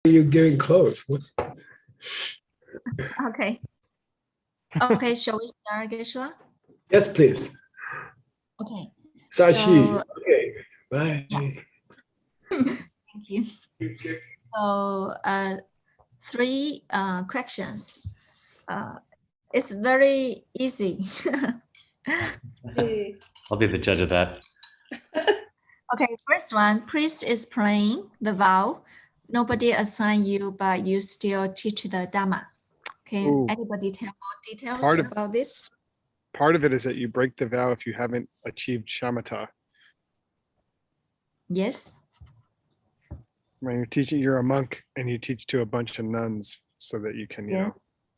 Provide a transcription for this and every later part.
you giving clothes? What's Okay. Okay, shall we start, Geshe? yes, please. Okay. Sashi. So, Okay. Bye. thank you. So, three questions. It's very easy. I'll be the judge of that. Okay, first one, priest is playing the vow. Nobody assign you, but you still teach the Dharma. Can Ooh. anybody tell more details Part of- about this? Part of it is that you break the vow if you haven't achieved shamatha. Yes. When you're teaching, you're a monk and you teach to a bunch of nuns so that you can, you Yeah. know,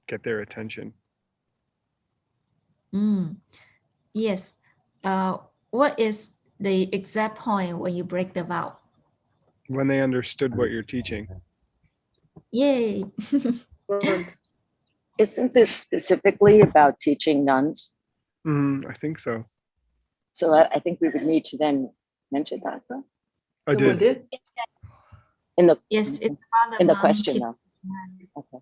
get their attention. Yes. What is the exact point when you break the vow? When they understood what you're teaching. Yay. Isn't this specifically about teaching nuns? I think so. So I think we would need to then mention that, right? I did. In the Yes, it's about in the monk question teaching though. nun. Okay.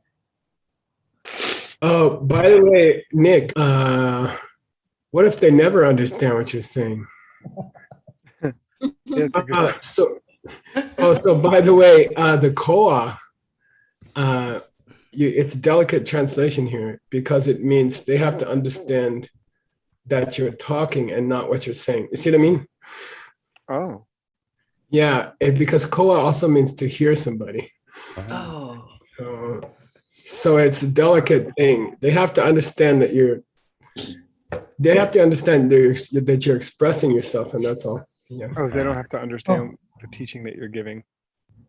Oh, by the way, Nick, what if they never understand what you're saying? Yeah, it's a good- So by the way, the koa, it's a delicate translation here because it means they have to understand that you're talking and not what you're saying. You see what I mean? Oh, Yeah, because koa also means to hear somebody. Oh. So it's a delicate thing. They have to understand that they have to understand that you're expressing yourself, and that's all. Yeah. oh, they don't have to understand the teaching that you're giving.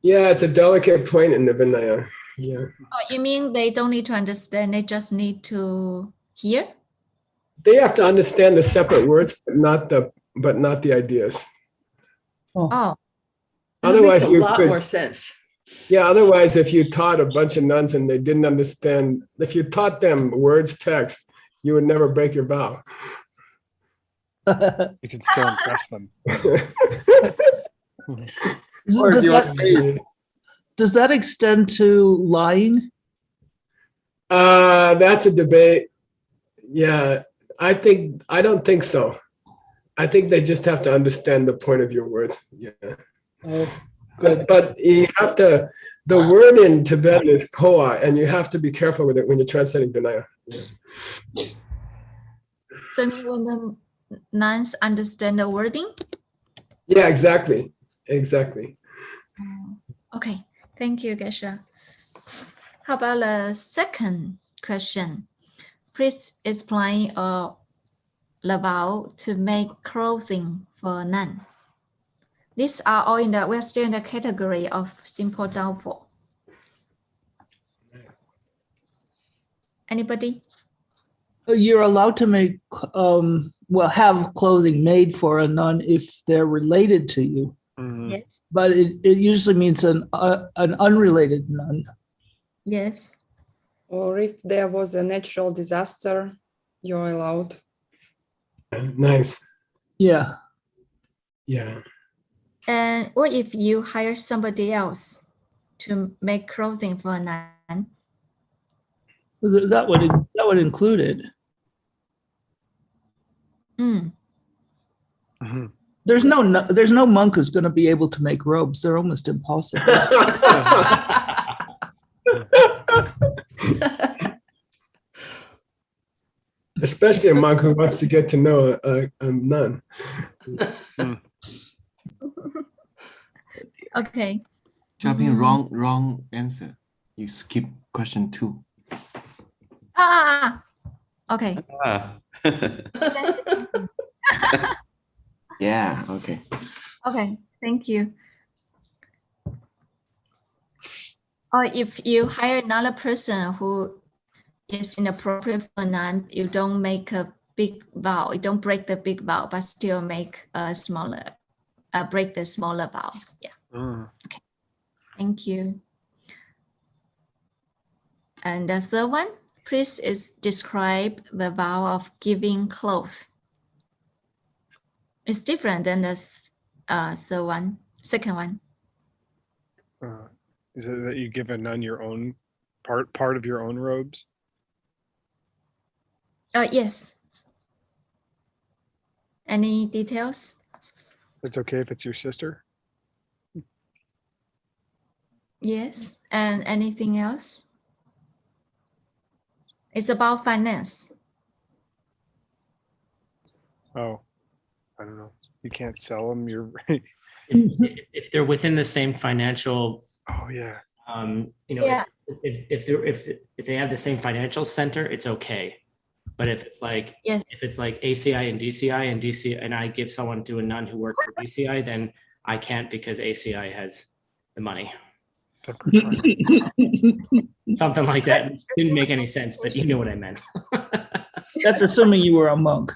Yeah, it's a delicate point in the Vinaya. Yeah. Oh, you mean they don't need to understand, they just need to hear? They have to understand the separate words, but not the ideas. Oh, Otherwise, That makes a you lot could- more sense. Yeah, otherwise, if you taught a bunch of nuns and they didn't understand, if you taught them words, text, you would never break your vow. You can still impress them. Or if Does you want to that, say, does that extend to lying? that's a debate. Yeah, I don't think so. I think they just have to understand the point of your words. Yeah. Oh, good. But you have to, the word in Tibetan is koa, and you have to be careful with it when you're translating Vinaya. Yeah. so you mean when the nuns understand the wording? Yeah, exactly. Exactly. Okay, thank you, Geshe. How about the second question? Priest is playing a vow to make clothing for nun. These are all we're still in the category of simple downfall. Anybody? You're allowed to make, have clothing made for a nun if they're related to you, Yes. but it usually means an unrelated nun. Yes. Or if there was a natural disaster, you're allowed. Nice. Yeah. Yeah. And what if you hire somebody else to make clothing for a nun? That would include it. There's no monk who's going to be able to make robes. They're almost impossible. Especially a monk who wants to get to know a nun. Okay. Jumping wrong answer. You skip question 2. Okay. Yeah, okay. Okay, thank you. Or if you hire another person who is inappropriate for nun, you don't make a big vow. You don't break the big vow, but still make a smaller, break the smaller vow. Yeah. Okay. Thank you. And the third one, priest is describe the vow of giving clothes. It's different than the second one. Is it that you give a nun your own part of your own robes? Yes. Any details? It's okay if it's your sister. Yes. And anything else? It's about finance. Oh, I don't know. You can't sell them. You're If they're within the same financial, Oh yeah. Yeah. if they have the same financial center, it's okay. But if it's like Yes. ACI and DCI and I give someone to a nun who works for DCI, then I can't because ACI has the money. Separate fund. Something like that. It didn't make any sense, but you know what I meant. That's assuming you were a monk.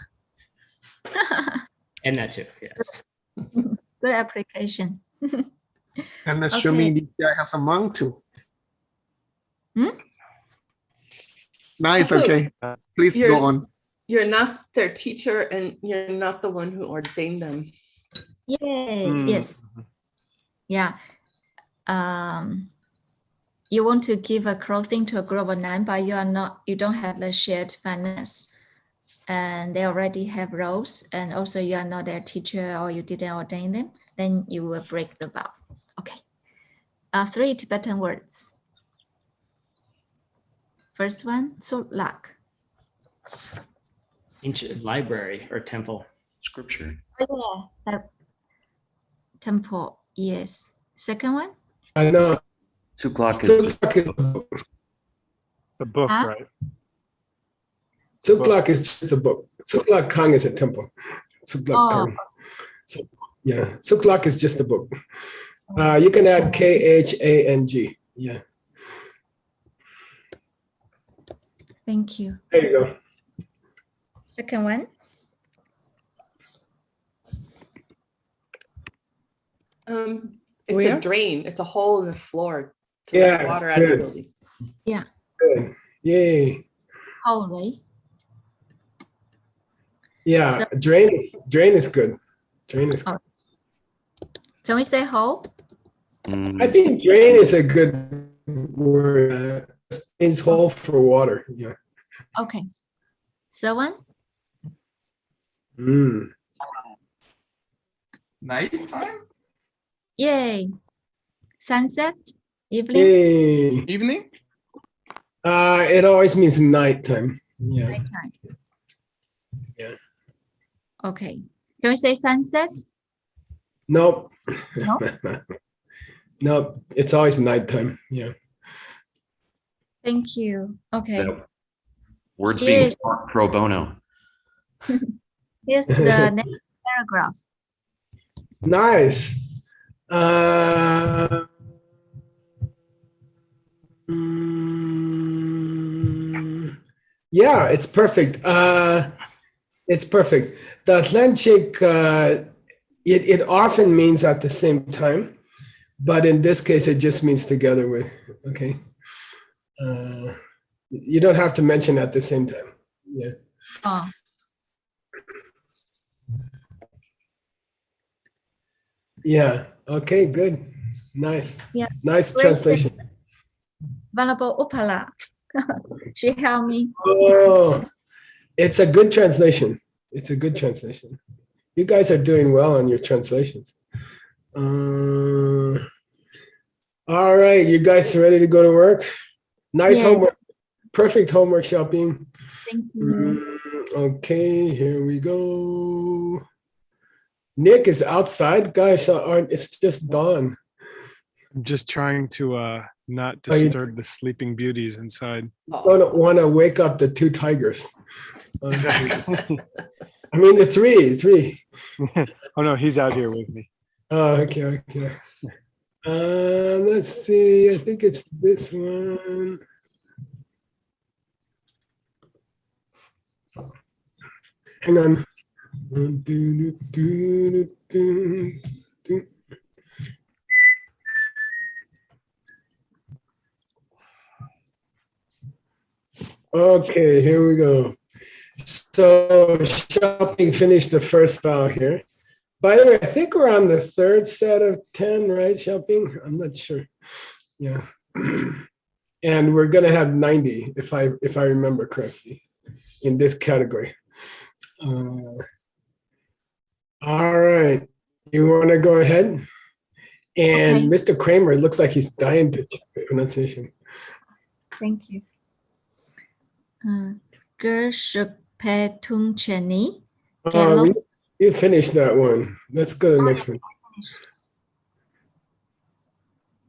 And that too, yes. Good application. And assuming Okay. the guy has a monk too. Hmm? Nice, So okay. Please you're- go on. You're not their teacher and you're not the one who ordained them. Yay. Mm. Yes. Yeah. You want to give a clothing to a group of 9, but you don't have the shared finance. And they already have roles, and also you are not their teacher or you didn't ordain them, then you will break the vow. Okay. 3 Tibetan words. First one, Tsulak. Ancient library or temple. Scripture. Oh, yeah. That temple, yes. Second one? I know. 2 o'clock is Tsuklak is, The book, Huh? right? Tsuklak is just a book. Tsuklak Kang is a temple. Tsuklak Oh. Kang. So, yeah, Tsuklak is just a book. You can add KHANG. Yeah, Thank you. there you go. Second one? It's Where? a drain. It's a hole in the floor to Yeah, let water out of the good. building. Good. Yay. Oh, right. Yeah, drain is good. Drain is good. Can we say hole? I think drain is a good word. Is hole for water. Yeah. Okay. So one? Mm. Nighttime? Yay. Sunset? Evening? Yay. Evening? It always means nighttime. Yeah. Nighttime. Yeah. Okay. Can we say sunset? Nope. No? Nope. It's always nighttime. Yeah. Thank you. Okay. That words being Yes. pro bono. Here's the next paragraph. Nice. Yeah, it's perfect. It's perfect. The Atlantic, it often means at the same time, but in this case, it just means together with, okay? You don't have to mention at the same time. Yeah. Oh, Yeah. Okay, good. Nice. Yeah. Nice Great. translation. Venerable Upala. She helped me. Oh, it's a good translation. It's a good translation. You guys are doing well on your translations. All right, you guys ready to go to work? Nice Yeah. homework. Perfect homework shopping. Thank you. Okay, here we go. Nick is outside. Guys, it's just dawn. I'm just trying to not Are you- disturb the sleeping beauties inside. Don't want to wake up the 2 tigers. Exactly. I mean, the three. Oh no, he's out here with me. Oh, okay. Let's see. I think it's this one. Hang on. Okay, here we go. So shopping finished the first file here. By the way, I think we're on the 3rd set of 10, right? Shopping? I'm not sure. Yeah. And we're gonna have 90 if I remember correctly in this category. All right. You want to go ahead? And Okay. Mr. Kramer looks like he's dying to check the pronunciation. Thank you. Gershpetuncheni. You finished that one. Let's go to the next one.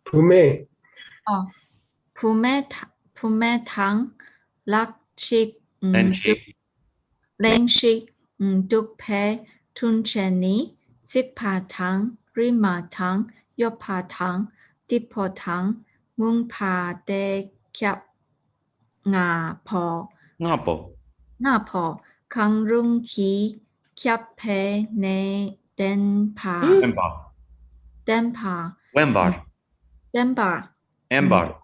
Pume. Oh, Pumetang Lakchik Lengshik Dukpe Tuncheni Zikpatang Rimatang Yopatang Dipotang Mungpa De Kyap Nga Po Ngapo. Napo Kangrung Ki Kyap Ne Denpa Wembar. Denpa Wembar. Denbar Embar.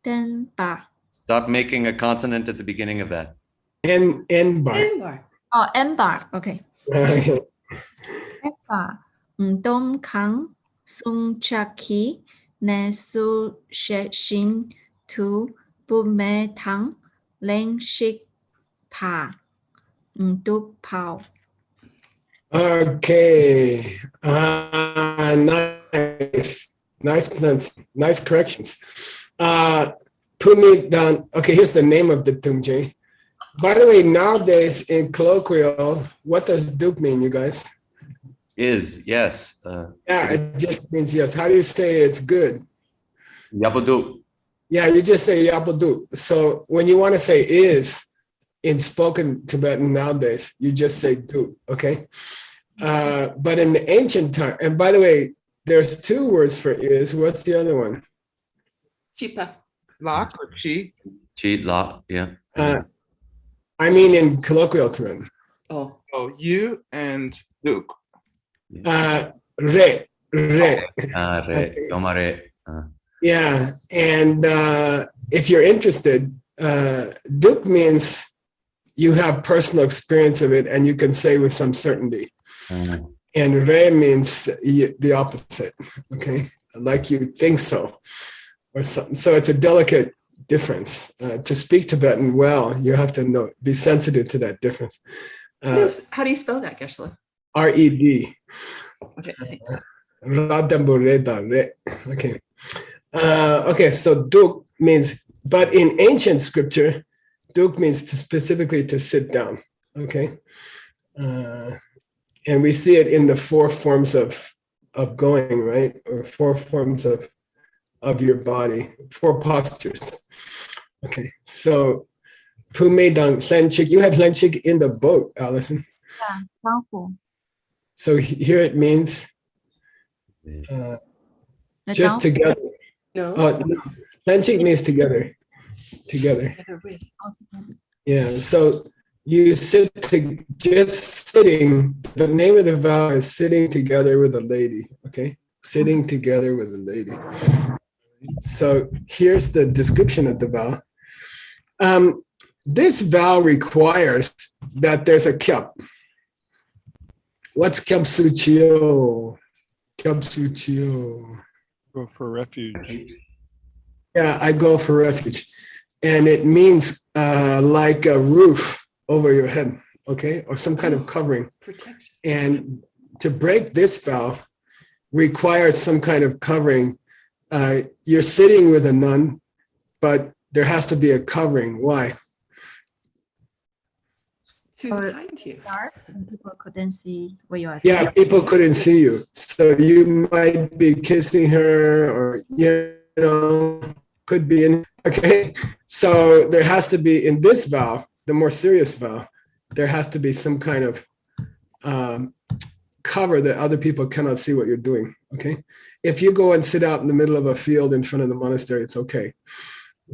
Denbar. Stop making a consonant at the beginning of that. N-bar. Denmark. Oh, Embar. Okay. Okay. Embar. Dom Kang Sung Chaki Ne Su Shin Tu Bume Tang Leng Shik Pa Duk Pao. Okay. Nice corrections. Put me down. Okay, here's the name of the Tungje. By the way, nowadays in colloquial, what does Duke mean, you guys? Is, yes. Yeah, it just means yes. How do you say it's good? Yabudu. Yeah, you just say Yapadu. So when you want to say is in spoken Tibetan nowadays, you just say du, okay? But in the ancient time, and by the way, there's two words for is. What's the other one? Chipa. Lock or chi? Cheat la. Yeah. I mean in colloquial Tibetan. Oh. Oh, you and Duke. Re. Re. Okay. Domare. Yeah, and if you're interested, Duke means you have personal experience of it and you can say with some certainty. And Re means the opposite, okay? Like you think so, or something. So it's a delicate difference. To speak Tibetan well, you have to be sensitive to that difference. How do you spell that, Geshe-la? R-E-D. Okay, thanks. Okay. Okay, so Duk means, but in ancient scripture, Duk means specifically to sit down, okay? And we see it in the four forms of going, right? Or four forms of your body, four postures. Okay, so Pume Dang Lenchik, you had Lenchik in the boat, Alison. Yeah, powerful. So here it means just together. No. No. Lenchik means together. Together. Yeah, so you sit just sitting, the name of the vow is sitting together with a lady, okay? Sitting together with a lady. So here's the description of the vow. This vow requires that there's a kyap. What's kyap suchio? Kyap suchio. Go for refuge. Yeah, I go for refuge. And it means like a roof over your head, okay? Or some kind of covering. Protection. And to break this vow requires some kind of covering. You're sitting with a nun, but there has to be a covering. Why? To hide you. And people couldn't see where you are. Yeah, people couldn't see you. So you might be kissing her or, you know, could be in, okay? So there has to be, in this vow, the more serious vow, there has to be some kind of cover that other people cannot see what you're doing, okay? If you go and sit out in the middle of a field in front of the monastery, it's okay.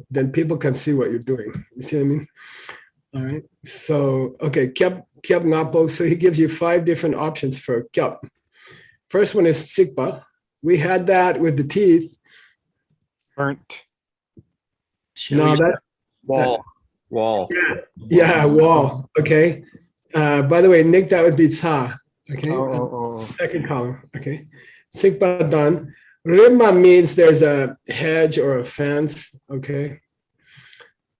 Then people can see what you're doing. You see what I mean? All right. So, okay, kyap ngapo. So he gives you 5 different options for kyap. First one is sikpa. We had that with the teeth. Burnt. No, that's Wall. Wall. yeah, wall. Okay. By the way, Nick, that would be tsa. Okay. Oh. Second column. Okay. Sikpa done. Rima means there's a hedge or a fence, okay?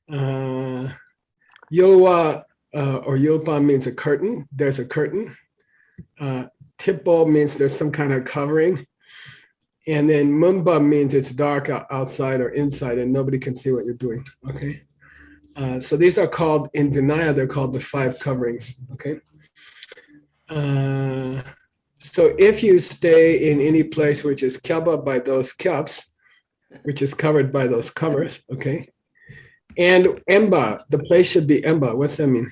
Yowa or yopa means a curtain. There's a curtain. Tippo means there's some kind of covering. And then mumba means it's dark outside or inside and nobody can see what you're doing, okay? So these are called, in Vinaya, they're called the 5 coverings, okay? So if you stay in any place which is kyaba by those kyabs, which is covered by those covers, okay? And emba, the place should be emba. What's that mean?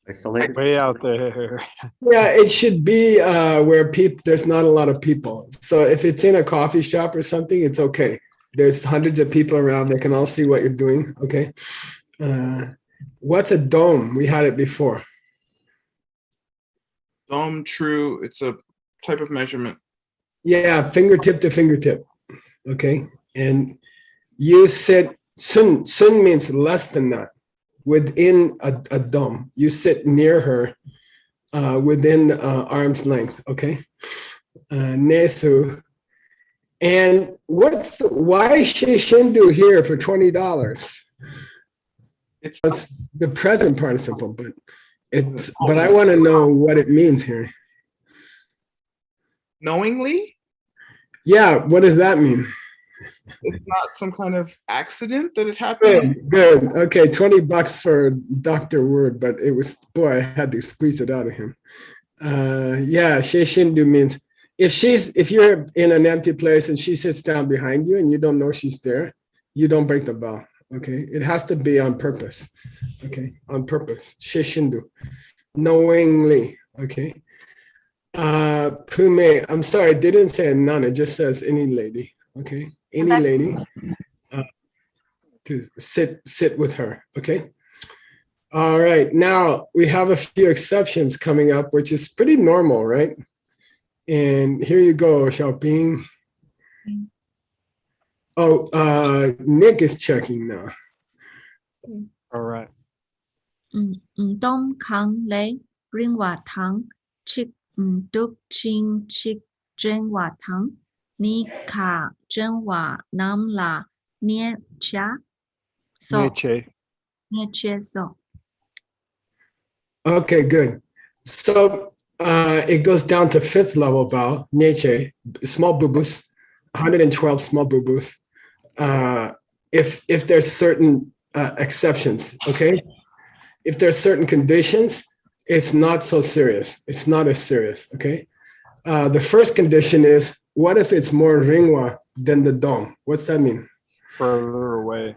Isolate. Way out there. Yeah, it should be where there's not a lot of people. So if it's in a coffee shop or something, it's okay. There's hundreds of people around. They can all see what you're doing, okay? What's a dome? We had it before. Dome, true. It's a type of measurement. Yeah, fingertip to fingertip, okay? And you sit, sun means less than that, within a dome. You sit near her within arm's length, okay? Nesu. And why is Shindu here for $20? It's the present participle, but I want to know what it means here. Knowingly? Yeah, what does that mean? It's not some kind of accident that it happened. Good. Okay, $20 for Dr. Word, but it was, boy, I had to squeeze it out of him. Yeah, Shindu means if you're in an empty place and she sits down behind you and you don't know she's there, you don't break the vow. Okay, it has to be on purpose. Okay, on purpose. Shishindu, knowingly. Okay. Pume, I'm sorry, I didn't say a nun. It just says any lady. Okay, any lady to sit with her. Okay. All right. Now we have a few exceptions coming up, which is pretty normal, right? And here you go, Xiaoping. Oh, Nick is checking now. All right. Đông khang lei ring wa tang chik duk ching chik jen wa tang ni ka jen wa nam la nie cha so Nietzsche. nie che so. Okay, good. So it goes down to 5th level vowel, Nietzsche, small boo-boos, 112 small boo-boos. If there's certain exceptions, okay? If there's certain conditions, it's not so serious. It's not as serious, okay? The first condition is, what if it's more ringwa than the dong? What's that mean? Further away.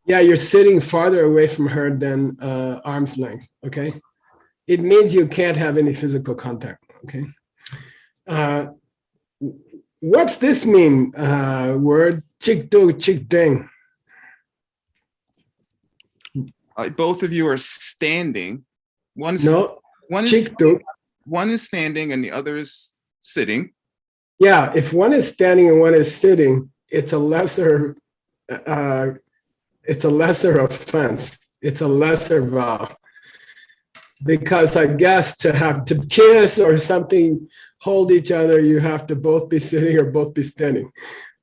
Yeah, you're sitting farther away from her than arm's length, okay? It means you can't have any physical contact, okay? What's this mean, word? Chik-do, chik-ding. Both of you are standing. One is standing and the other is sitting. Yeah, if one is standing and one is sitting, it's a lesser offense. It's a lesser vow. Because I guess to have to kiss or something, hold each other, you have to both be sitting or both be standing.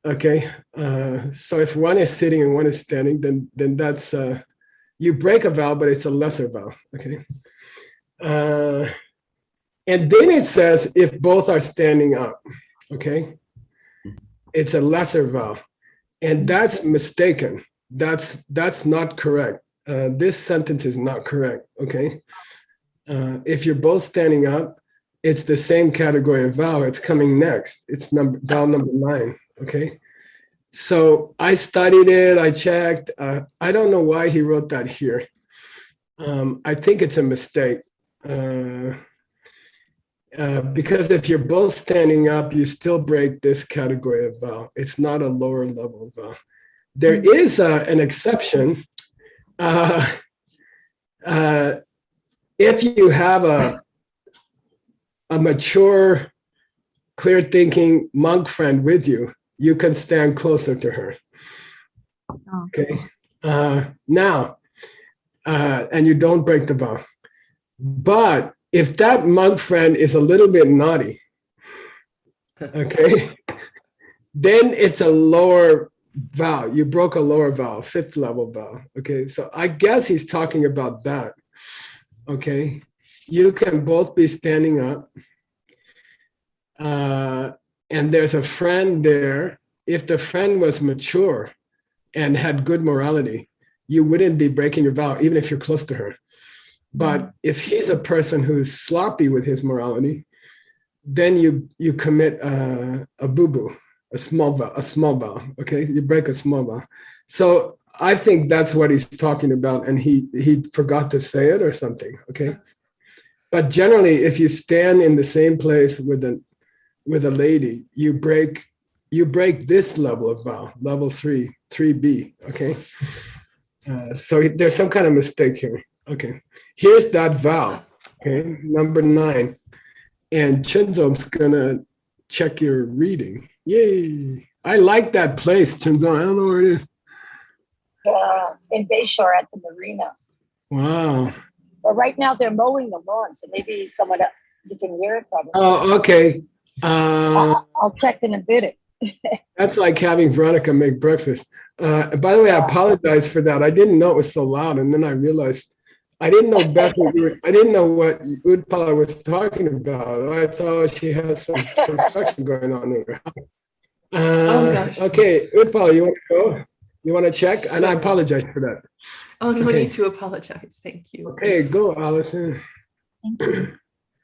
Okay, so if one is sitting and one is standing, then that's you break a vow, but it's a lesser vow. Okay, and then it says if both are standing up. Okay, it's a lesser vow, and that's mistaken. That's not correct. This sentence is not correct. Okay, if you're both standing up, it's the same category of vow. It's coming next. It's vow number 9. Okay, so I studied it. I checked. I don't know why he wrote that here. I think it's a mistake. Because if you're both standing up, you still break this category of vow. It's not a lower level vow. There is an exception. If you have a mature, clear-thinking monk friend with you, you can stand closer to her. Okay. Now, and you don't break the vow. But if that monk friend is a little bit naughty, okay, then it's a lower vowel. You broke a lower vowel, fifth level vowel. Okay, so I guess he's talking about that. Okay, you can both be standing up. And there's a friend there. If the friend was mature and had good morality, you wouldn't be breaking your vow, even if you're close to her. But if he's a person who's sloppy with his morality, then you commit a boo-boo, a small vow, okay? You break a small vow. So I think that's what he's talking about, and he forgot to say it or something, okay? But generally, if you stand in the same place with a lady, you break this level of vow, level 3B, okay? So there's some kind of mistake here. Okay, here's that vow, okay, number 9. And Chunzom's gonna check your reading. Yay. I like that place, Chunzom. I don't know where it is. In Bayshore at the marina. Wow. But right now they're mowing the lawn, so maybe someone you can hear it probably. Oh, okay. I'll check in a bit. That's like having Veronica make breakfast. By the way, I apologize for that. I didn't know it was so loud, and then I realized I didn't know I didn't know what Utpala was talking about. I thought she had some construction going on in her house. gosh. Okay, Utpala, you want to go? You want to check? And I Sure. apologize for that. Oh, no Okay. need to apologize. Thank you. Okay, go, Alison. Thank you.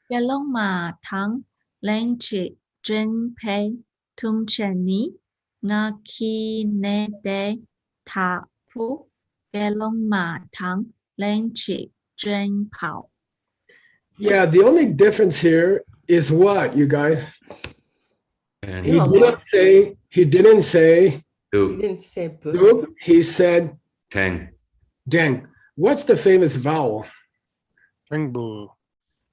Cái lông mà thắng lên chỉ trên phe tung chân ní ngã khi nè đê thả phúc. Cái lông mà thắng lên chỉ trên pháo. Yeah, the only difference here is what, you guys? And He No. didn't say You two, didn't say boo. "Oop," he said ten. deng. What's the famous vowel? Ringbu.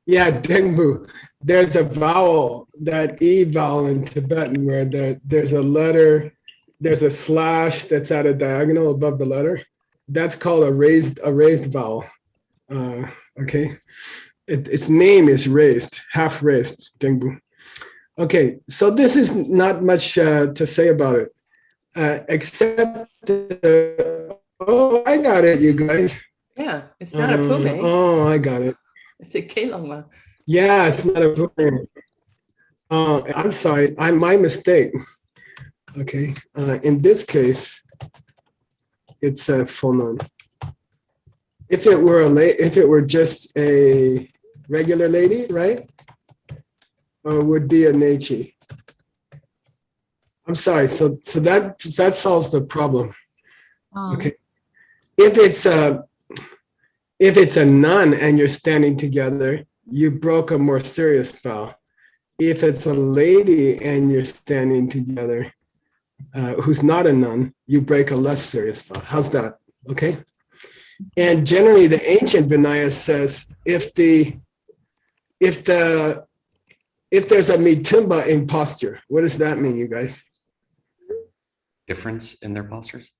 Yeah, dengbu. There's a vowel, that E vowel in Tibetan, where there's a letter, there's a slash that's at a diagonal above the letter. That's called a raised vowel. Okay, its name is raised, half raised, dengbu. Okay, so this is not much to say about it, except oh, I got it, you guys. Yeah, it's not a pume. Oh, I got it. It's a kelongma. Yeah, it's not a pume. Oh, I'm sorry, my mistake. Okay, in this case, it's a phonon. If it were just a regular lady, right? Would be a nechi. I'm sorry. So that solves the problem. Okay. If it's a nun and you're standing together, you broke a more serious vow. If it's a lady and you're standing together, who's not a nun, you break a less serious vow. How's that? Okay. And generally, the ancient Vinaya says if there's a mitumba in posture, what does that mean, you guys? Difference in their postures?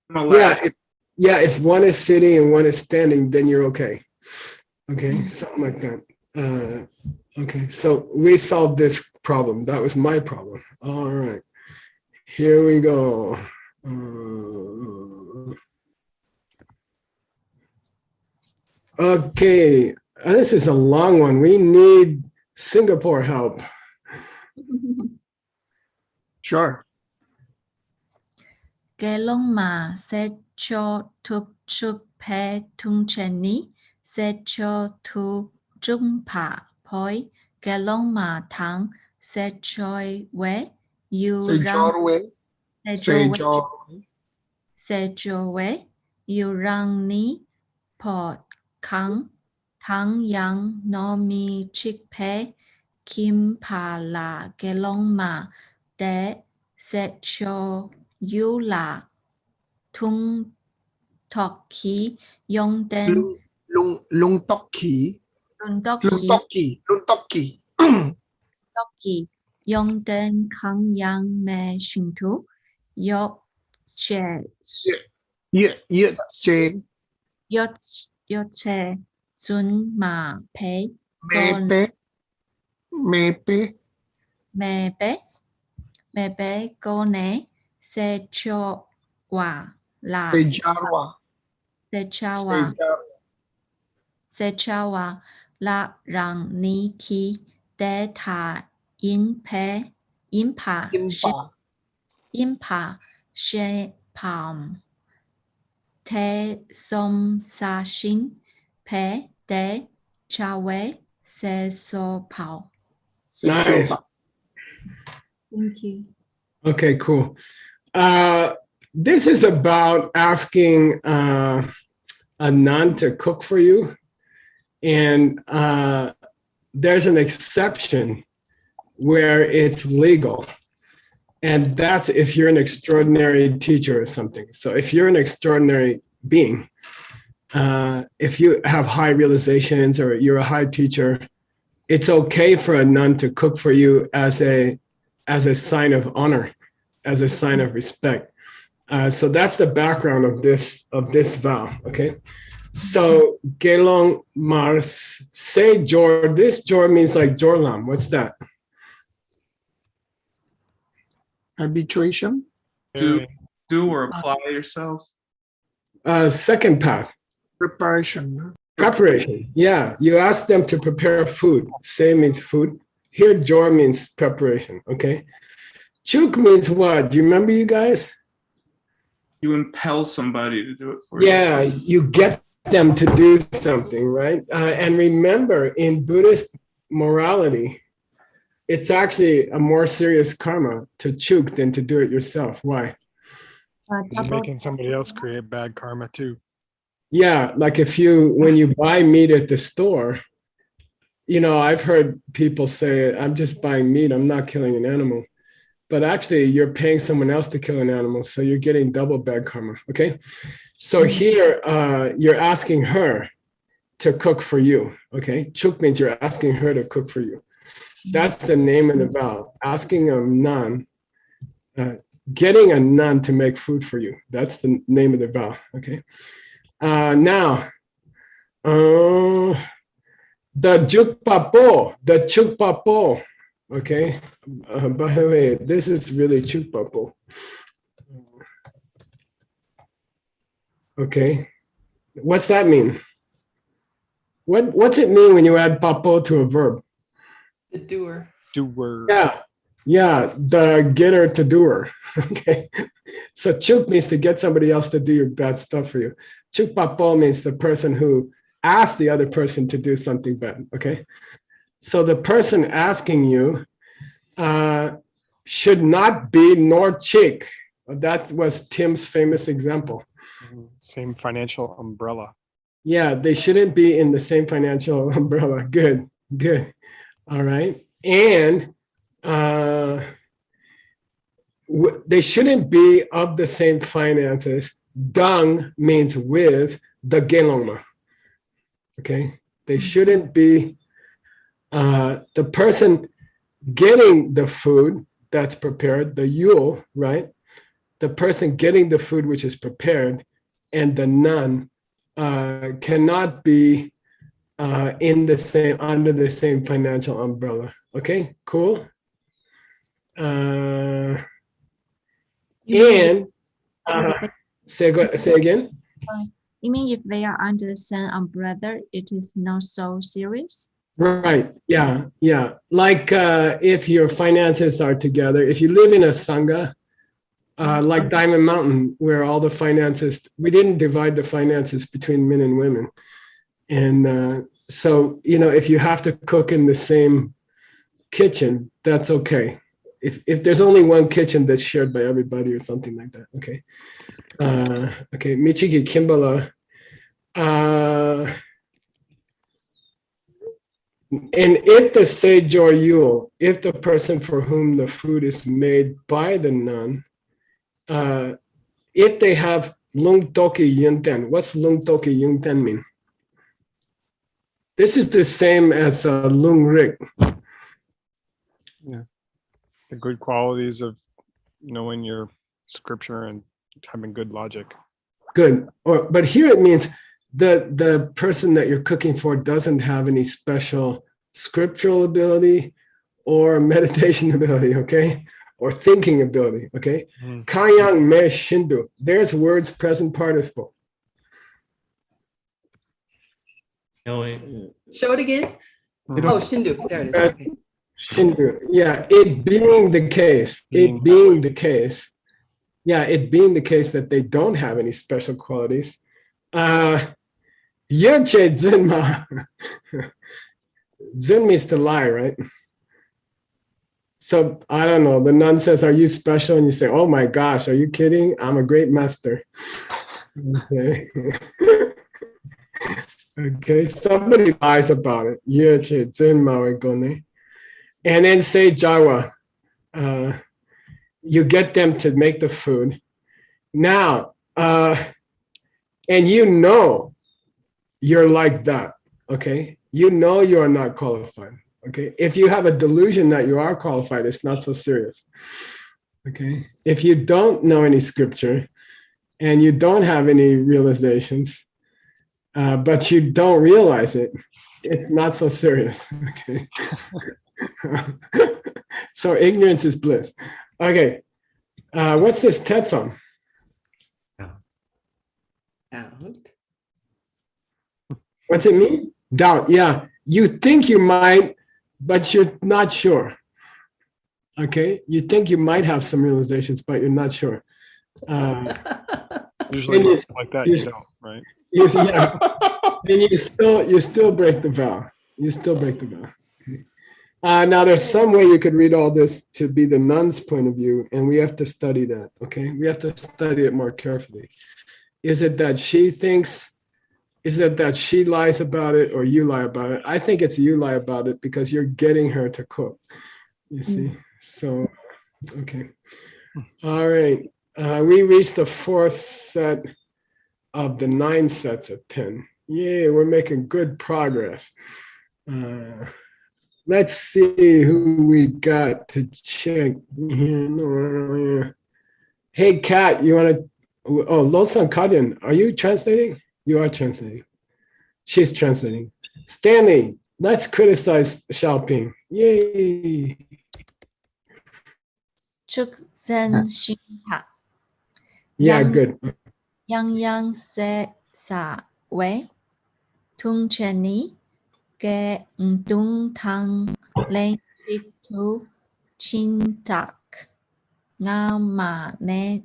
Yeah, if one is sitting and one is standing, then you're okay. Okay, something like that. Okay, so we solved this problem. That was my problem. All right, here we go. Okay, this is a long one. We need Singapore help. Sure. Cái lông mà sẽ cho thuộc sức phê tung chân ní sẽ cho thu trung phá phối. Cái lông mà thắng sẽ trôi quế yêu răng sẽ cho quế yêu răng ní phọt kháng thắng yang no mi chích phê kim phá là cái lông mà để sẽ cho yêu là thung thọ khí dùng tên lung tóc khí dùng tên kháng yang mê sinh thú yết chế dùn mà phê mê bebe gone se chowa la Sejarwa. sechawa sechawa la rang ni ki de ta in pe in pa Impa. impa she palm te som sa shin pe de chawe se so pao. Nice. Thank you. Okay, cool. This is about asking a nun to cook for you. And there's an exception where it's legal. And that's if you're an extraordinary teacher or something. So if you're an extraordinary being, if you have high realizations or you're a high teacher, it's okay for a nun to cook for you as a sign of honor, as a sign of respect. So that's the background of this vow. Okay. So Gelong Mars, say Jor. This Jor means like Jorlam. What's that? Arbitration. Do or apply yourself. Second path. Preparation. Preparation. Yeah. You ask them to prepare food. Say means food. Here, Jor means preparation. Okay. Chuk means what? Do you remember, you guys? You impel somebody to do it for you. Yeah, you get them to do something, right? And remember, in Buddhist morality, it's actually a more serious karma to chuk than to do it yourself. Why? You're making somebody else create bad karma too. Yeah, like when you buy meat at the store, I've heard people say, I'm just buying meat, I'm not killing an animal. But actually, you're paying someone else to kill an animal, so you're getting double bad karma, okay? So here, you're asking her to cook for you, okay? Chuk means you're asking her to cook for you. That's the name of the vow. Asking a nun, getting a nun to make food for you. That's the name of the vow, okay? Now, the chukpapo, okay? By the way, this is really chukpapo. Okay, what's that mean? What's it mean when you add papo to a verb? The doer. Doer. Yeah, the getter to doer. Okay, so chuk means to get somebody else to do your bad stuff for you. Chuk papo means the person who asked the other person to do something bad. Okay, so the person asking you should not be nor chick. That was Tim's famous example. Same financial umbrella. Yeah, they shouldn't be in the same financial umbrella. Good. All right. And they shouldn't be of the same finances. Dang means with the gelongma. Okay. They shouldn't be the person getting the food that's prepared, the yule, right? The person getting the food which is prepared and the nun cannot be under the same financial umbrella. Okay, cool. And say again. You mean if they are under the same umbrella, it is not so serious? Right. Yeah. Like if your finances are together, if you live in a sangha, like Diamond Mountain, where all the finances, we didn't divide the finances between men and women. And so, if you have to cook in the same kitchen, that's okay. If there's only one kitchen that's shared by everybody or something like that, okay. Okay, Michiki Kimbala. And if the sage or yule, if the person for whom the food is made by the nun, if they have lung toki yunten, what's lung toki yunten mean? This is the same as lung rik. Yeah, the good qualities of knowing your scripture and having good logic. Good. But here it means the person that you're cooking for doesn't have any special scriptural ability or meditation ability, okay? or thinking ability. Okay. Kayang me shindu. There's words present participle. Knowing. Show it again. Oh, Shindu. There it is. Okay. Shindu. Yeah, it being the case. It being the case. Yeah, it being the case that they don't have any special qualities. Yeche zunma. Zun means to lie, right? So I don't know. The nun says, "Are you special?" And you say, "Oh my gosh, are you kidding? I'm a great master." Okay. Okay. Somebody lies about it. Yeche zunma wegone. And then say Jawa. You get them to make the food. Now, and you know you're like that, okay? You know you are not qualified, okay? If you have a delusion that you are qualified, it's not so serious, okay? If you don't know any scripture and you don't have any realizations, but you don't realize it, it's not so serious, okay? So ignorance is bliss. Okay, what's this Tetson? Out. What's it mean? Doubt. Yeah, you think you might, but you're not sure. Okay, you think you might have some realizations, but you're not sure. Usually you, like that, you don't, right? Yeah, and you still break the vow. You still break the vow. Okay. Now, there's some way you could read all this to be the nun's point of view, and we have to study that. Okay, we have to study it more carefully. Is it that she thinks? Is it that she lies about it or you lie about it? I think it's you lie about it because you're getting her to cook. You see? So, okay. All right. We reached the 4th set of the 9 sets of 10. Yeah, we're making good progress. Let's see who we got to check here. Hey, Kat, you want to? Oh, Losan Kadyan, are you translating? You are translating. She's translating. Stanley, let's criticize Xiaoping. Yay. Chukzen Shinha. Yeah, good. Yang Yang Se Sa We. Tung Cheni. Ge Dung Tang Len Chik Tu Chin Tak. Nga Ma Ne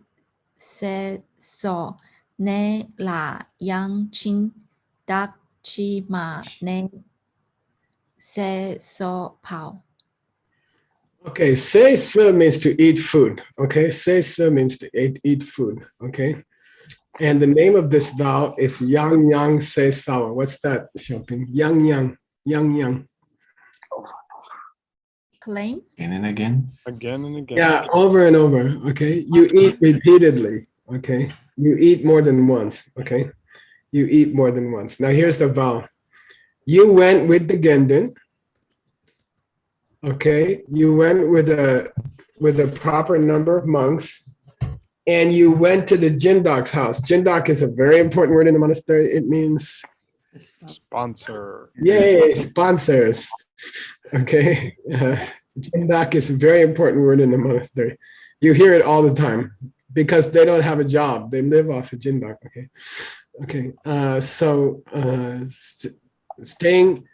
Se So Ne La Yang Chin Dak Chi Ma Ne Se So Pao. Okay, say se means to eat food. Okay, say se means to eat food. Okay, and the name of this vow is Yang Yang Se Sawa. What's that, Xiaoping? Yang Yang, Yang Yang. Claim. Again and again. Again and again. Yeah, over and over. Okay, you eat repeatedly. Okay, you eat more than once. Okay, you eat more than once. Now here's the vow. You went with the Gendun. Okay, you went with a proper number of monks, and you went to the Jindok's house. Jindak is a very important word in the monastery. It means sponsor. Yay, sponsors. Okay, Jindak is a very important word in the monastery. You hear it all the time because they don't have a job; they live off of Jindak. Okay, okay. So staying.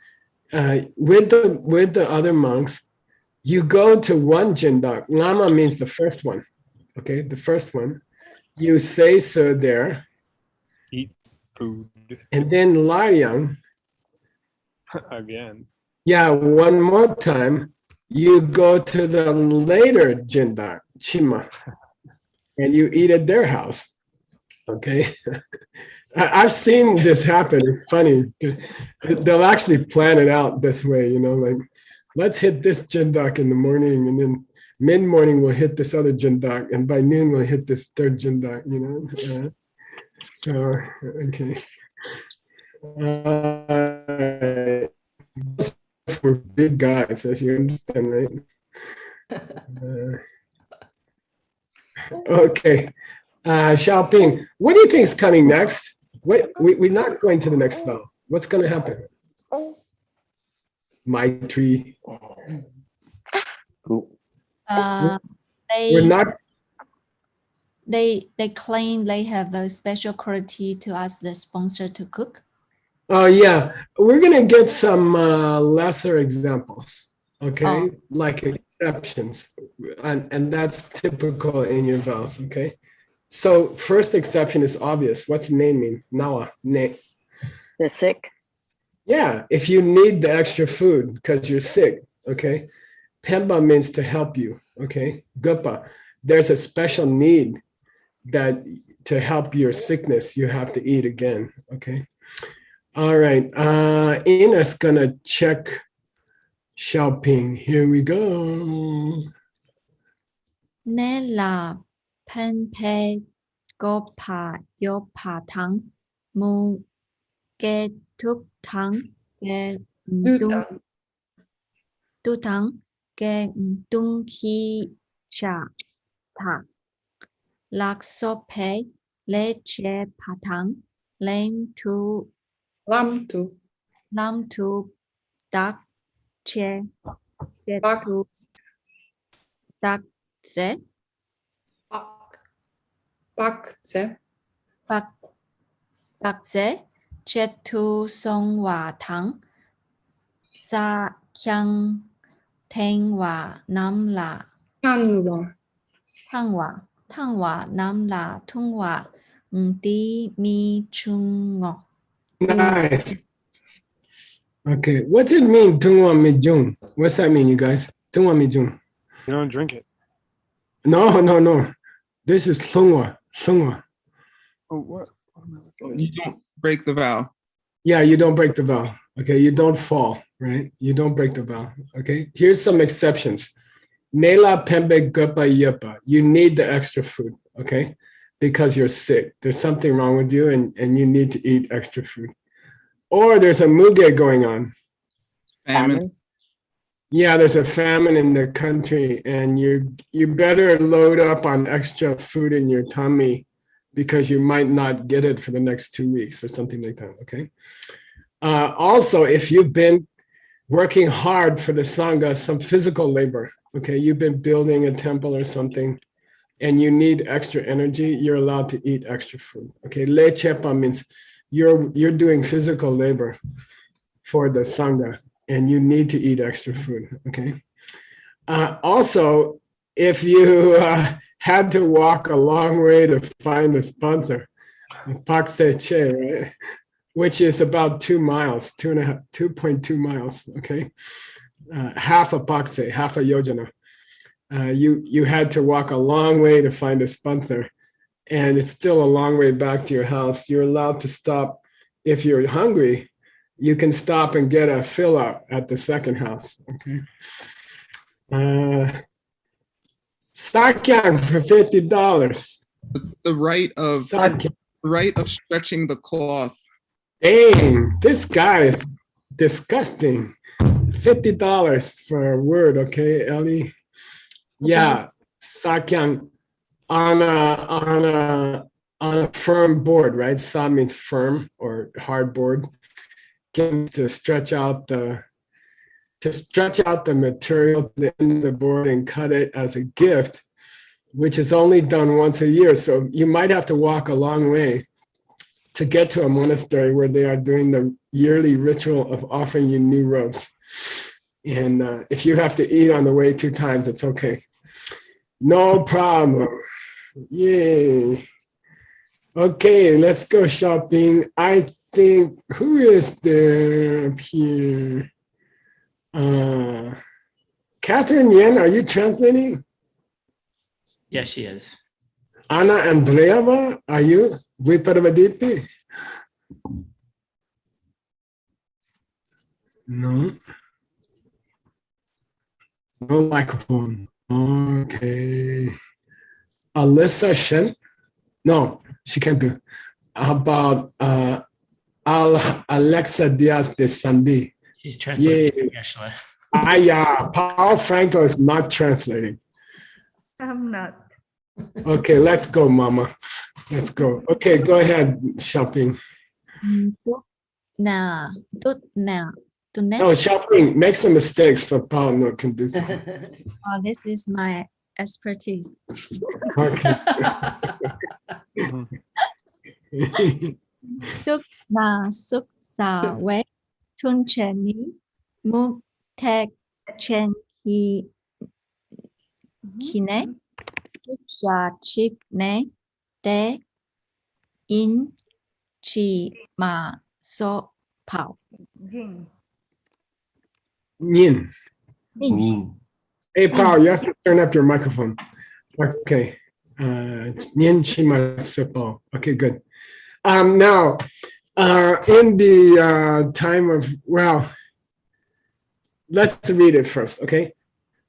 With the other monks, you go to one jindak. Lama means the first one. Okay, the first one. You say so there. Eat food. And then Laryang. Again. Yeah, one more time. You go to the later jindak, Chima, and you eat at their house. Okay. I've seen this happen. It's funny. They'll actually plan it out this way, you know, like, let's hit this jindak in the morning, and then mid-morning we'll hit this other jindak, and by noon we'll hit this third jindak, you know. So, okay. Those were big guys, as you understand, right? Okay. Xiaoping, what do you think is coming next? We're not going to the next vow. What's going to happen? My tree. We're not. They claim they have the special quality to ask the sponsor to cook. Oh yeah, we're gonna get some lesser examples, okay, like exceptions, and that's typical in your vows, okay. So first exception is obvious. What's name mean? Nawa, ne. They're sick. Yeah, if you need the extra food because you're sick, okay. Pemba means to help you, okay. Gupa, there's a special need that to help your sickness, you have to eat again, okay. All right, Ina's gonna check Xiaoping. Here we go. Nella Penpe Gopa Yopa Tang Mu Ge Tuk Tang Ge Du Tang Ge Dung Ki Sha Ta Lak Sope Le Che Patang Lam Tu Dak Che Tu Dak Ze Bak Ze Che Tu Song Wa Tang Sa Kyang Teng Wa Nam La Tang Wa Nam La Tung Wa Di Mi Chung Ngo. Nice. Okay, what's it mean, Tungwa Mijun? What's that mean, you guys? Tungwa Mijun. You don't drink it. No. This is Tungwa. Oh, what? You don't break the vow. Yeah, you don't break the vow. Okay, you don't fall, right? You don't break the vow. Okay, here's some exceptions. Nela Pembe Gupa Yupa. You need the extra food, okay? Because you're sick. There's something wrong with you and you need to eat extra food. Or there's a muge going on. Famine. Yeah, there's a famine in the country and you better load up on extra food in your tummy because you might not get it for the next 2 weeks or something like that, okay? Also, if you've been working hard for the Sangha, some physical labor, okay? You've been building a temple or something and you need extra energy, you're allowed to eat extra food, okay? Le Chepa means you're doing physical labor for the Sangha and you need to eat extra food, okay? Also, if you had to walk a long way to find a sponsor, Pakse Che, right? Which is about 2 miles, 2.2 miles, okay? Half a Pakse, half a Yojana. You had to walk a long way to find a sponsor and it's still a long way back to your house. You're allowed to stop. If you're hungry, you can stop and get a fill out at the second house, okay? Sakyang for $50. The right of stretching the cloth. Dang, this guy is disgusting. $50 for a word, okay, Ellie? Yeah, Sakyang on a firm board, right? Sa means firm or hard board. To stretch out the material to the end of the board and cut it as a gift, which is only done once a year. So you might have to walk a long way to get to a monastery where they are doing the yearly ritual of offering you new robes. And if you have to eat on the way 2 times, it's okay. No problem. Yay. Okay, let's go shopping. I think, who is there up here? Catherine Yen, are you translating? Yes, she is. Anna Andreeva, are you? Viparvaditi? No. No microphone. Okay. Alyssa Shen? No, she can't do. How about Alexa Diaz de Sandi? She's translating, actually. Paul Franco is not translating. I'm not. Okay, let's go, Mama. Let's go. Okay, go ahead, shopping. Now, No, shopping. Make some mistakes so Paul can do something. this is my expertise. Okay. Tức là xuất xà quét thun trẻ ní mục thẹt chen khi nế xuất xà chích nế tế in chỉ mà so bảo. Yin. Yin. Hey, Paul, you have to turn up your microphone. Okay. Yin Chima Sipo. Okay, good. Now, in the time of, well, let's read it first, okay?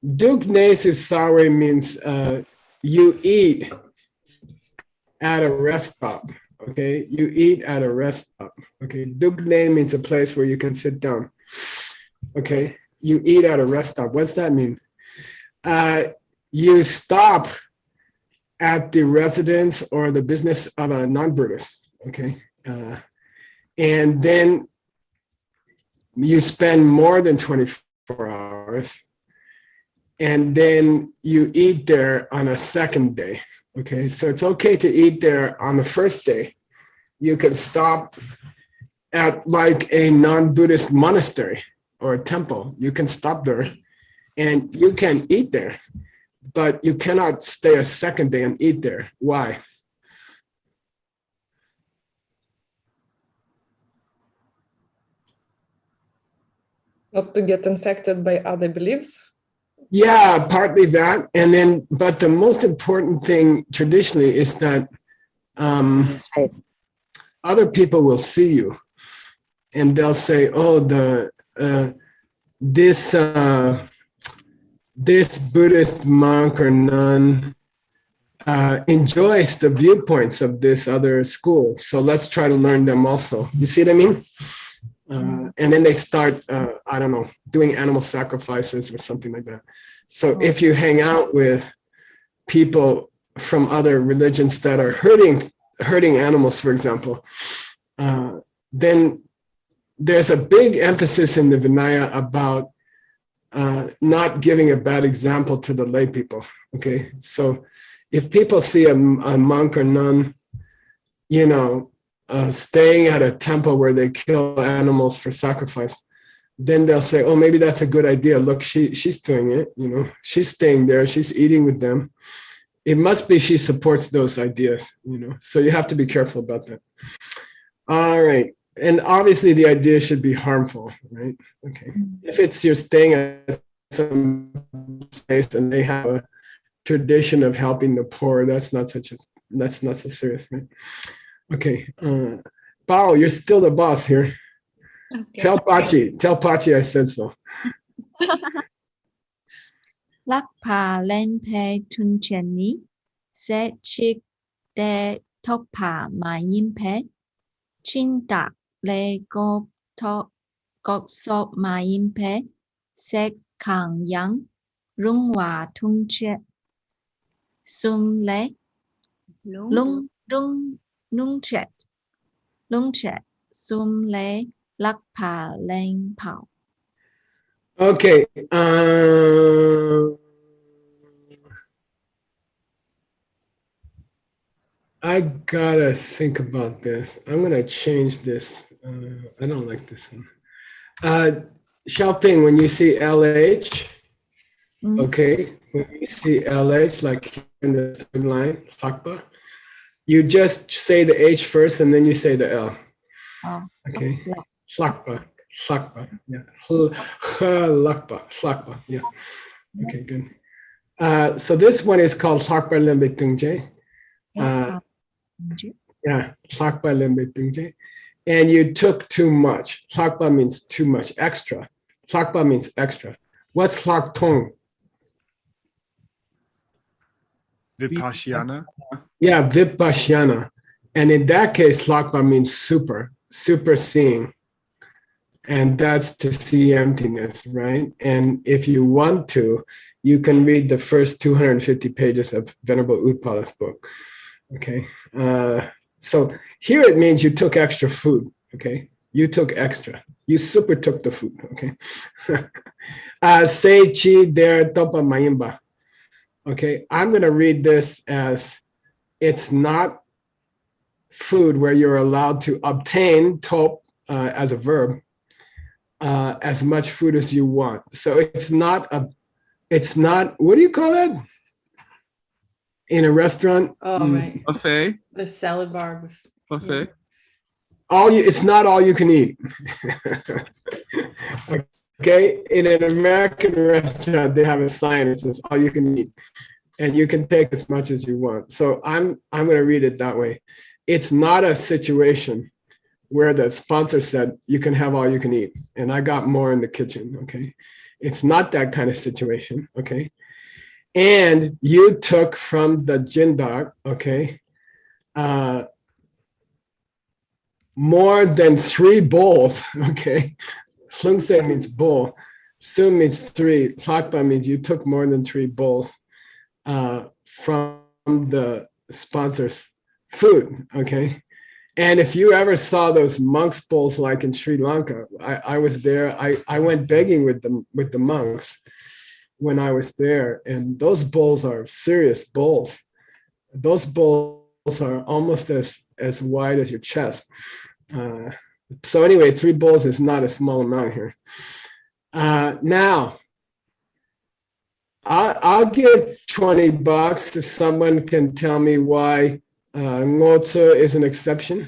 Duk Nesu Sawe means you eat at a rest stop, okay? You eat at a rest stop, okay? Duk Ne means a place where you can sit down, okay? You eat at a rest stop. What's that mean? You stop at the residence or the business of a non-Buddhist, okay? And then you spend more than 24 hours, and then you eat there on a second day, okay? So it's okay to eat there on the first day. You can stop at like a non-Buddhist monastery or a temple. You can stop there and you can eat there, but you cannot stay a second day and eat there. Why? Not to get infected by other beliefs. Yeah, partly that. And then, but the most important thing traditionally is that other people will see you and they'll say, oh, this Buddhist monk or nun enjoys the viewpoints of this other school. So let's try to learn them also. You see what I mean? And then they start, I don't know, doing animal sacrifices or something like that. So if you hang out with people from other religions that are hurting animals, for example, then there's a big emphasis in the Vinaya about not giving a bad example to the lay people. Okay, so if people see a monk or nun, you know, staying at a temple where they kill animals for sacrifice, then they'll say, oh, maybe that's a good idea. Look, she's doing it, you know, she's staying there, she's eating with them. It must be she supports those ideas, you know, so you have to be careful about that. All right. And obviously the idea should be harmful, right? Okay. If it's you're staying at some place and they have a tradition of helping the poor, that's not so serious, right? Okay. Bao, you're still the boss here. Okay. Tell Pachi I said so. Lắc phà lên phe thun chèn ní sẽ chiếc đê thóc phà mà yếm phe chinh tạc lê gốc sốt mà yếm phe sẽ khẳng yang rung hòa thun chè xung lê lung chè xung lê lắc phà lên phào. Okay. I gotta think about this. I'm gonna change this. I don't like this one. Xiaoping, when you see LH, okay, when you see LH, like in the third line, Hakba, you just say the H first and then you say the L. Oh. Okay. Hakba. Yeah. Lakpa. Yeah. Okay, good. So this one is called Lakpa Lembe Tungje. Yeah, Lakpa Lembe Tungje. And you took too much. Lakpa means too much, extra. Lakpa means extra. What's Laktong? Vipassana. Yeah, Vipassana. And in that case, Lakpa means super seeing. And that's to see emptiness, right? And if you want to, you can read the first 250 pages of Venerable Utpala's book, okay? So here it means you took extra food, okay? You took extra. You super took the food, okay? Sei chi der topa mayimba. Okay, I'm going to read this as it's not food where you're allowed to obtain top as a verb as much food as you want. So it's not, what do you call that? In a restaurant? Oh, right. Buffet. The salad bar. Buffet. It's not all you can eat. Okay, in an American restaurant, they have a sign that says all you can eat, and you can take as much as you want. So I'm going to read it that way. It's not a situation where the sponsor said you can have all you can eat, and I got more in the kitchen. Okay, it's not that kind of situation. Okay, and you took from the jindar. Okay. More than 3 bowls, okay? Hlungse means bowl. Su means 3. Lakpa means you took more than 3 bowls from the sponsor's food, okay? And if you ever saw those monks' bowls like in Sri Lanka, I was there. I went begging with the monks when I was there, and those bowls are serious bowls. Those bowls are almost as wide as your chest. So anyway, 3 bowls is not a small amount here. Now, I'll give $20 if someone can tell me why ngotsu is an exception.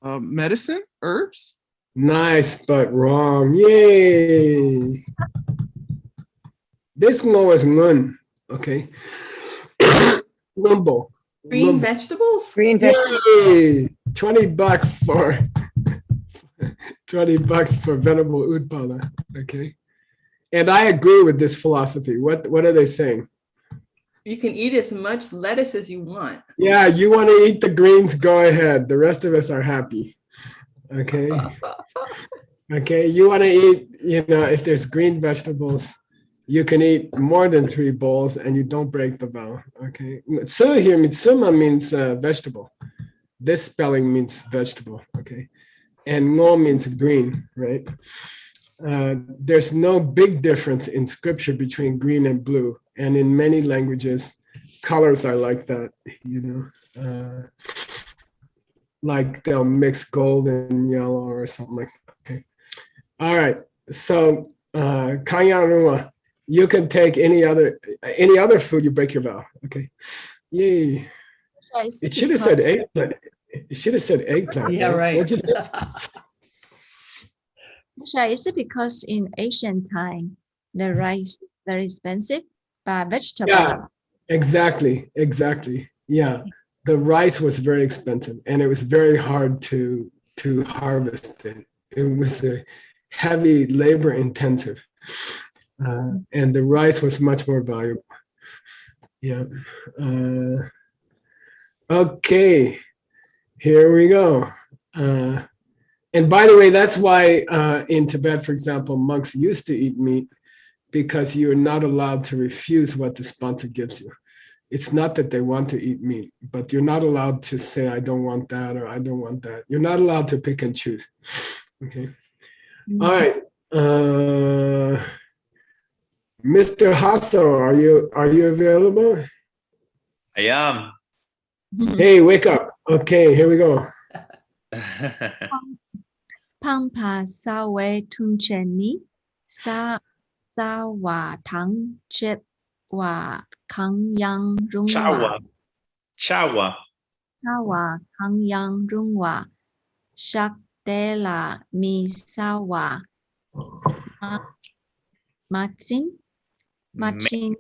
Medicine, herbs. Nice, but wrong. Yay! This ngo is ngun. Okay. Lumbo. Green vegetables? Green vegetables. Yay! $20 for $20 for venerable Utpala. Okay. And I agree with this philosophy. What are they saying? You can eat as much lettuce as you want. Yeah, you want to eat the greens, go ahead. The rest of us are happy. Okay. Okay. You want to eat, if there's green vegetables, you can eat more than 3 bowls and you don't break the vow. Okay. So here, mitsuma means vegetable. This spelling means vegetable. Okay. And ngo means green, right? There's no big difference in scripture between green and blue. And in many languages, colors are like that, like they'll mix gold and yellow or something like that. Okay. All right. So, Kanyarua, you can take any other food, you break your vow. Okay. Yay. It should have said eggplant. It should have said eggplant. Yeah, right. What'd you say? Nisha, is it because in ancient time the rice is very expensive, but vegetable? Yeah, exactly. Yeah, the rice was very expensive, and it was very hard to harvest it. It was a heavy labor intensive, and the rice was much more valuable. Yeah. Okay, here we go. And by the way, that's why in Tibet, for example, monks used to eat meat because you're not allowed to refuse what the sponsor gives you. It's not that they want to eat meat, but you're not allowed to say, I don't want that or I don't want that. You're not allowed to pick and choose. Okay. All right. Mr. Hasso, are you available? I am. Hey, wake up. Okay, here we go. Pampa sawe tuncheni sa wa tang chep wa kang yang rungwa Chawa. Sawa kang yang rungwa shak de la mi sawa Martin Messin.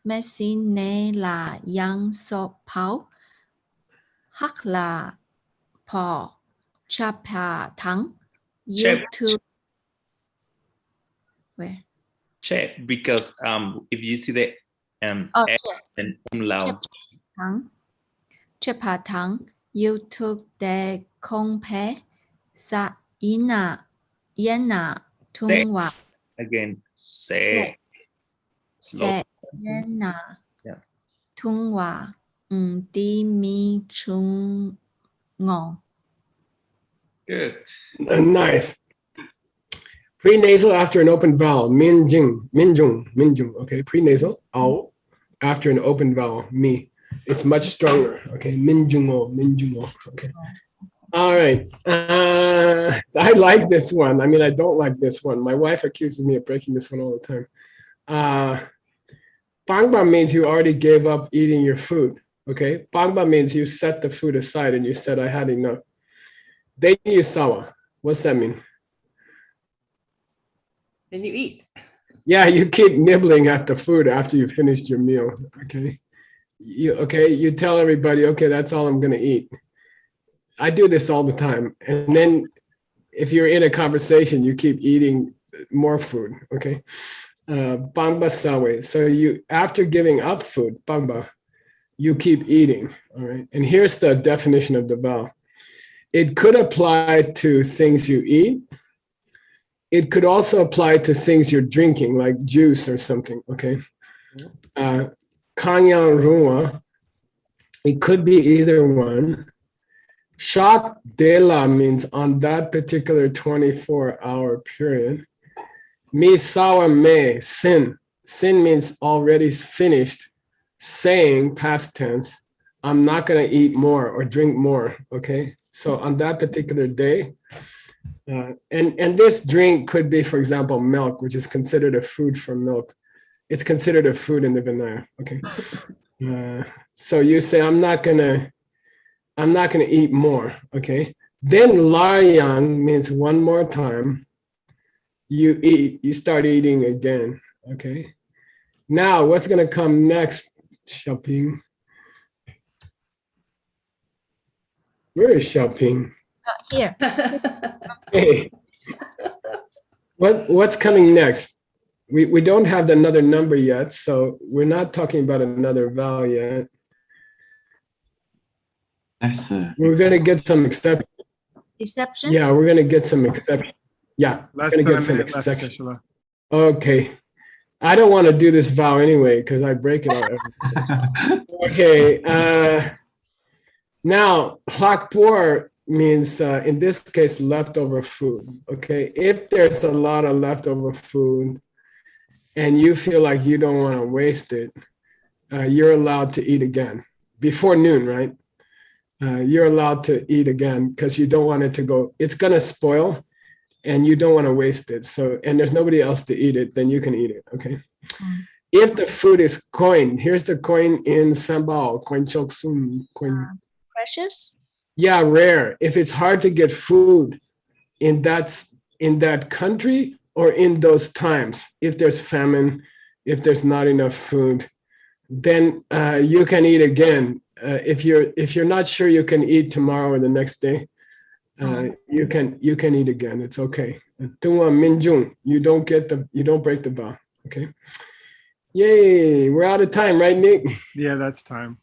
Messin ne la yang so pao hak la po chapa tang YouTube. Where? Check, because if you see the S and umlaut. Chapa tang YouTube de kongpe sa ina yena tungwa Again, say. se yena Yeah. tungwa di mi chung ngo. Good. Nice. Prenasal after an open vowel, minjung, okay, prenasal, ao, after an open vowel, mi. It's much stronger, okay, minjungo, okay. All right, I like this one. I mean, I don't like this one. My wife accuses me of breaking this one all the time. Pangba means you already gave up eating your food, okay? Pangba means you set the food aside and you said, I had enough. Then you sawa, what's that mean? Then you eat. Yeah, you keep nibbling at the food after you finished your meal, okay? You tell everybody, okay, that's all I'm gonna eat. I do this all the time. And then if you're in a conversation, you keep eating more food, okay? Bangba sawe, so you, after giving up food, bangba, you keep eating, all right? And here's the definition of the vowel. It could apply to things you eat. It could also apply to things you're drinking, like juice or something, okay? Kanyang Rua, it could be either one. Shak Dela means on that particular 24-hour period. Misawa me, sin. Sin means already finished, saying, past tense, I'm not gonna eat more or drink more, okay? So on that particular day, and this drink could be, for example, milk, which is considered a food from milk. It's considered a food in the Vinaya, okay? So you say, I'm not gonna eat more, okay? Then layang means one more time, you eat, you start eating again, okay? Now, what's gonna come next, Xiaoping? Where is Xiaoping? Here. Hey, what's coming next? We don't have another number yet, so we're not talking about another vowel yet. We're gonna get some exception. Exception? Yeah, we're gonna get some exception. Yeah, we're Less gonna than a get some minute left, exception. Geshe-la. Okay. I don't want to do this vow anyway because I break it all every time. Okay. Now, plakpor means, in this case, leftover food. Okay. If there's a lot of leftover food and you feel like you don't want to waste it, you're allowed to eat again before noon, right? You're allowed to eat again because you don't want it to go, it's going to spoil and you don't want to waste it. So, and there's nobody else to eat it, then you can eat it, okay? If the food is coin, here's the coin in Sambal, coin chok sum, coin. Precious? Yeah, rare. If it's hard to get food in that country or in those times, if there's famine, if there's not enough food, then you can eat again. If you're not sure you can eat tomorrow or the next day, you can eat again. It's okay. You don't break the vow. Okay. Yay! We're out of time, right, Nick? Yeah, that's time.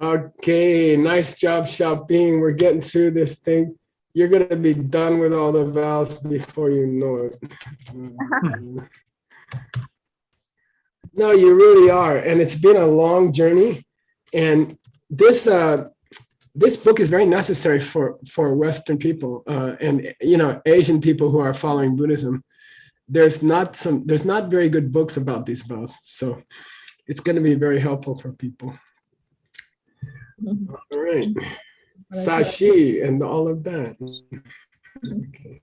Okay, nice job, Xiaoping. We're getting through this thing. You're gonna be done with all the vowels before you know it. No, you really are, and it's been a long journey. And this book is very necessary for Western people and Asian people who are following Buddhism. There's not very good books about these vows, so it's going to be very helpful for people. All right, Sashi and all of that. Okay.